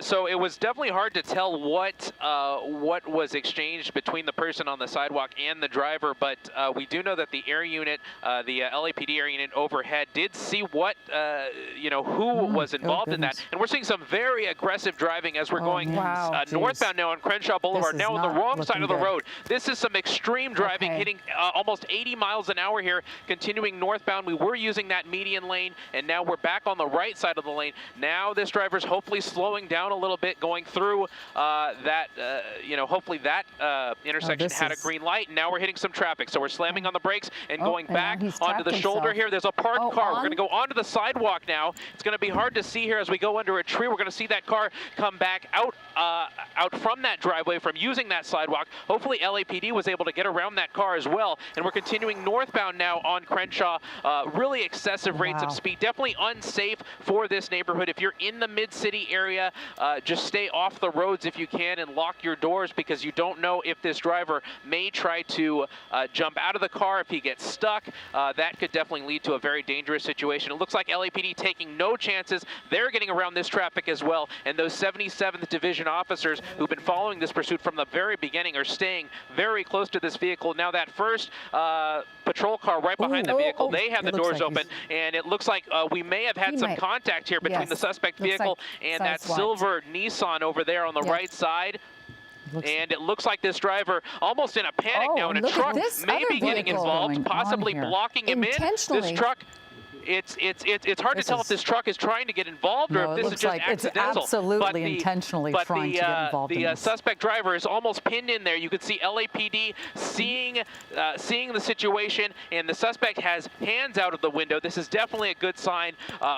So it was definitely hard to tell what was exchanged between the person on the sidewalk and the driver, but we do know that the air unit, the LAPD air unit overhead, did see what who was involved in that, and we're seeing some very aggressive driving as we're going northbound now on Crenshaw Boulevard, now on the wrong side of the road. This is some extreme driving, hitting almost 80 miles an hour here, continuing northbound. We were using that median lane, and now we're back on the right side of the lane. Now this driver's hopefully slowing down a little bit, going through hopefully that intersection had a green light, and now we're hitting some traffic. So we're slamming on the brakes and going back onto the shoulder here. There's a parked car. We're going to go onto the sidewalk now. It's going to be hard to see here as we go under a tree. We're going to see that car come back out from that driveway, from using that sidewalk. Hopefully LAPD was able to get around that car as well, and we're continuing northbound now on Crenshaw. Really excessive rates of speed, definitely unsafe for this neighborhood. If you're in the mid-city area, just stay off the roads if you can and lock your doors, because you don't know if this driver may try to jump out of the car. If he gets stuck, that could definitely lead to a very dangerous situation. It looks like LAPD taking no chances. They're getting around this traffic as well, and those 77th Division officers who've been following this pursuit from the very beginning are staying very close to this vehicle. Now that first patrol car right behind the vehicle, they have the doors open, and it looks like we may have had some contact here between the suspect vehicle and that silver Nissan over there on the right side. And it looks like this driver almost in a panic now, and a truck may be getting involved, possibly blocking him in. This truck, it's hard to tell if this truck is trying to get involved or if this is just accidental. It's absolutely intentionally trying to get involved in this. The suspect driver is almost pinned in there. You could see LAPD seeing the situation, and the suspect has hands out of the window. This is definitely a good sign.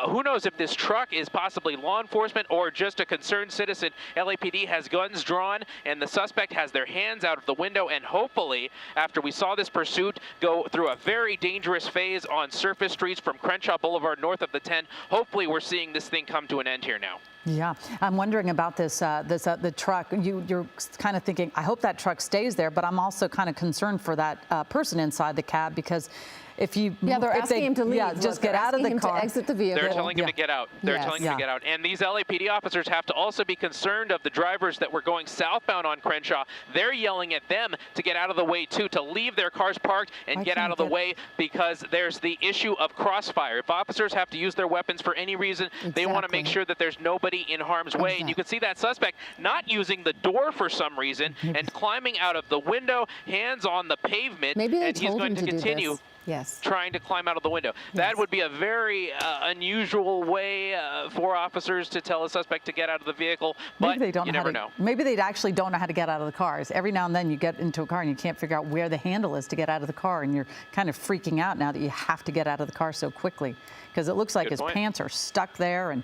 Who knows if this truck is possibly law enforcement or just a concerned citizen. LAPD has guns drawn, and the suspect has their hands out of the window, and hopefully, after we saw this pursuit go through a very dangerous phase on surface streets from Crenshaw Boulevard north of the 10, hopefully we're seeing this thing come to an end here now. Yeah, I'm wondering about this, the truck. You're kind of thinking, I hope that truck stays there, but I'm also kind of concerned for that person inside the cab, because if you Yeah, they're if asking him to leave. Yeah, Look, just they're get out of asking the him car. to exit the vehicle. They're telling him Yeah. to get out. They're Yes. telling him Yeah. to get out. And these LAPD officers have to also be concerned of the drivers that were going southbound on Crenshaw. They're yelling at them to get out of the way too, to leave their cars parked and Why get out can't of the get- way, because there's the issue of crossfire. If officers have to use their weapons for any reason, they want to make Exactly. sure that there's nobody in harm's way. And you can see that suspect not using the door for some reason and climbing out of the window, hands on the pavement, Maybe they and he's told going him to to do continue this. Yes. trying to climb out of the window. That would be a very unusual way for officers to tell a suspect to get out of the vehicle, but Maybe they don't you know how never to, know. Maybe they actually don't know how to get out of the cars. Every now and then you get into a car and you can't figure out where the handle is to get out of the car, and you're kind of freaking out now that you have to get out of the car so quickly, because it looks like Good his point. pants are stuck there, and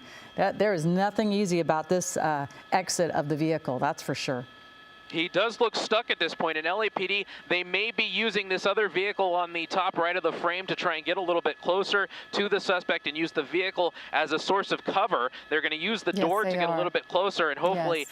there is nothing easy about this exit of the vehicle, that's for sure. He does look stuck at this point. In LAPD, they may be using this other vehicle on the top right of the frame to try and get a little bit closer to the suspect and use the vehicle as a source of cover. They're going to use the Yes, door to they get a are. little bit closer and hopefully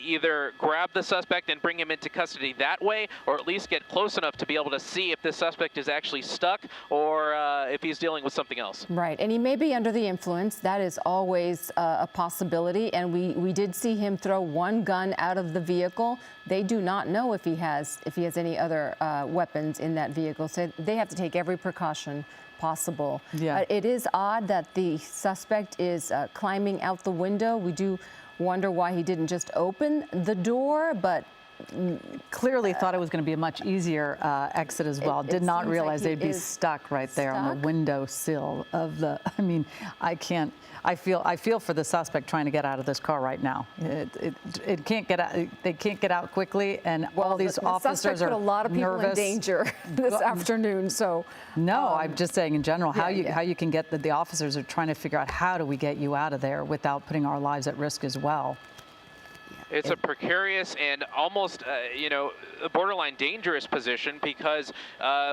either grab the suspect and bring him into custody that way, or at least get close enough to be able to see if the suspect is actually stuck or if he's dealing with something else. Right, and he may be under the influence. That is always a possibility. And we did see him throw one gun out of the vehicle. They do not know if he has any other weapons in that vehicle. So they have to take every precaution possible. Yeah. It is odd that the suspect is climbing out the window. We do wonder why he didn't just open the door, but Clearly thought it was going to be a much easier exit as well. it Did not seems like realize he they'd be is stuck right there on the stuck. windowsill of the. I mean, I can't. I feel for the suspect trying to get out of this car right now. It can't get out. They can't get out quickly, and all these the officers suspect are put a lot of people nervous. in danger this afternoon. So No, I'm just saying in general how yeah. you can get the officers are trying to figure out how do we get you out of there without putting our lives at risk as well. It's a precarious and almost, a borderline dangerous position because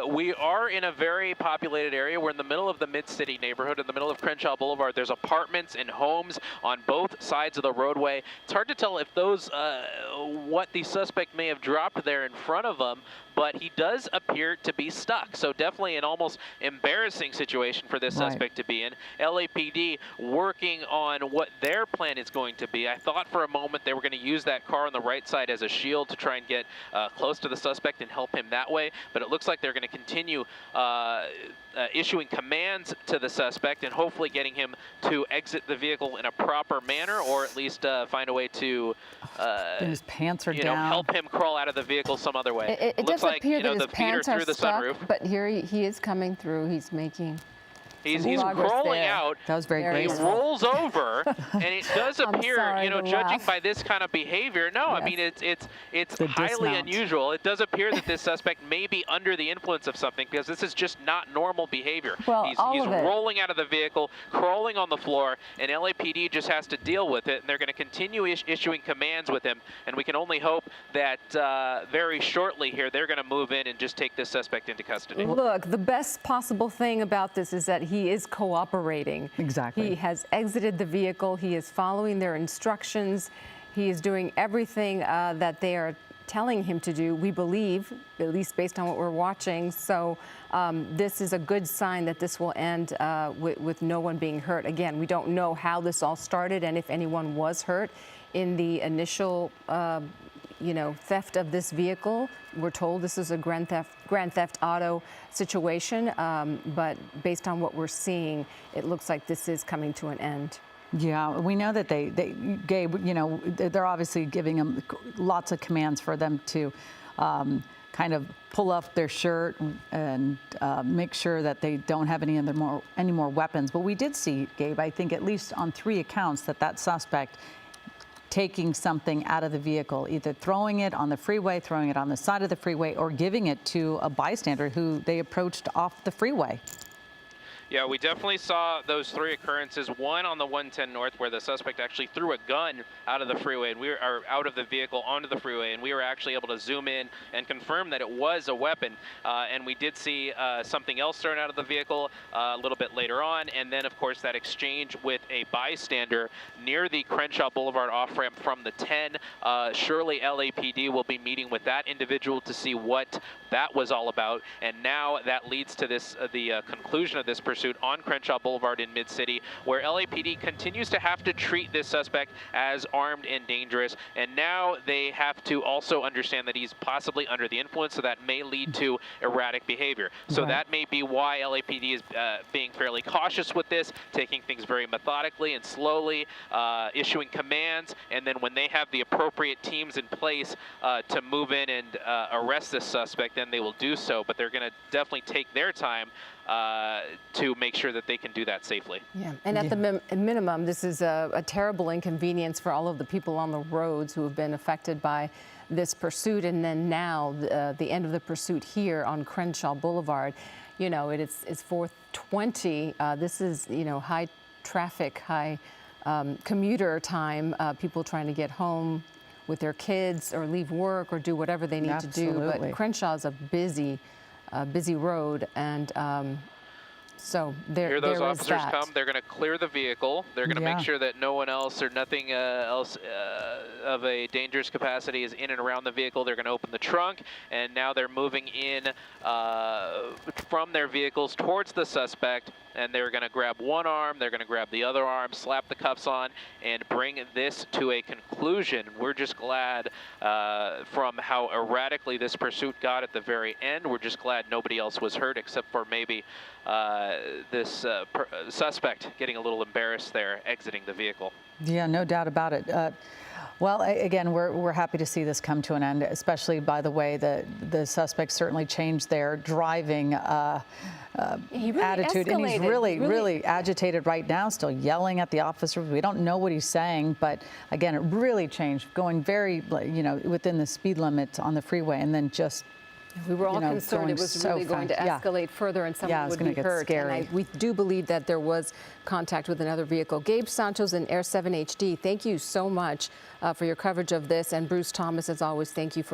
we are in a very populated area. We're in the middle of the Mid-City neighborhood, in the middle of Crenshaw Boulevard. There's apartments and homes on both sides of the roadway. It's hard to tell if those, what the suspect may have dropped there in front of him, but he does appear to be stuck. So definitely an almost embarrassing situation for this Right. suspect to be in. LAPD working on what their plan is going to be. I thought for a moment they were going to use that car on the right side as a shield to try and get close to the suspect and help him that way, but it looks like they're going to continue issuing commands to the suspect and hopefully getting him to exit the vehicle in a proper manner, or at least find a way to And his pants are down. help him crawl out of the vehicle some other way. it Looks does like appear that his the feet are pants are through the stuck, sunroof. but here he is coming through. He's making. He's progress crawling there. out. That was very There he He is. graceful. rolls over, and it does I'm appear, sorry to judging laugh. by this kind of behavior. No, I Yes. mean it's The highly dismount. unusual. It does appear that this suspect may be under the influence of something because this is just not normal behavior. Well, he's all of it. rolling out of the vehicle, crawling on the floor, and LAPD just has to deal with it. And they're going to continue issuing commands with him. And we can only hope that very shortly here they're going to move in and just take this suspect into custody. Look, the best possible thing about this is that he is cooperating. Exactly. He has exited the vehicle. He is following their instructions. He is doing everything that they are telling him to do, we believe, at least based on what we're watching. So this is a good sign that this will end with no one being hurt. Again, we don't know how this all started and if anyone was hurt in the initial theft of this vehicle. We're told this is a grand theft auto situation, but based on what we're seeing, it looks like this is coming to an end. Yeah, we know that Gabe, they're obviously giving them lots of commands for them to kind of pull off their shirt and make sure that they don't have any more weapons. But we did see, Gabe, I think at least on 3 accounts that suspect taking something out of the vehicle, either throwing it on the freeway, throwing it on the side of the freeway, or giving it to a bystander who they approached off the freeway. Yeah, we definitely saw those 3 occurrences. One on the 110 North, where the suspect actually threw a gun out of the freeway, and out of the vehicle onto the freeway, and we were actually able to zoom in and confirm that it was a weapon. And we did see something else thrown out of the vehicle a little bit later on, and then of course that exchange with a bystander near the Crenshaw Boulevard off-ramp from the 10. Surely LAPD will be meeting with that individual to see what that was all about. And now that leads to this the conclusion of this pursuit on Crenshaw Boulevard in Mid-City, where LAPD continues to have to treat this suspect as armed and dangerous. And now they have to also understand that he's possibly under the influence, so that may lead to erratic behavior. So Right. that may be why LAPD is being fairly cautious with this, taking things very methodically and slowly, issuing commands, and then when they have the appropriate teams in place to move in and arrest this suspect, then they will do so. But they're going to definitely take their time to make sure that they can do that safely. Yeah, and at the minimum, this is a terrible inconvenience for all of the people on the roads who have been affected by this pursuit, and then now the end of the pursuit here on Crenshaw Boulevard. You know, it's 4:20. This is, you know, high traffic, high commuter time. People trying to get home with their kids or leave work or do whatever they need to do. Absolutely. But Crenshaw is a busy road, and so there Here those is officers that. come, they're going to clear the vehicle. They're going to Yeah. make sure that no one else or nothing else of a dangerous capacity is in and around the vehicle. They're going to open the trunk, and now they're moving in from their vehicles towards the suspect, and they're going to grab one arm, they're going to grab the other arm, slap the cuffs on, and bring this to a conclusion. We're just glad from how erratically this pursuit got at the very end. We're just glad nobody else was hurt except for maybe this suspect getting a little embarrassed there, exiting the vehicle. Yeah, no doubt about it. Well, again, we're happy to see this come to an end, especially, by the way, the suspects certainly changed their driving He really attitude. And he's escalated. really agitated right now, still yelling at the officers. We don't know what he's saying, but again, it really changed, going very, you know, within the speed limit on the freeway, and then just We were all you know, concerned going it was so really going to fast. Yeah. escalate further and Yeah, someone it's would gonna be get hurt. scary. And we do believe that there was contact with another vehicle. Gabe Santos and Air 7 HD, thank you so much for your coverage of this. And Bruce Thomas, as always, thank you for your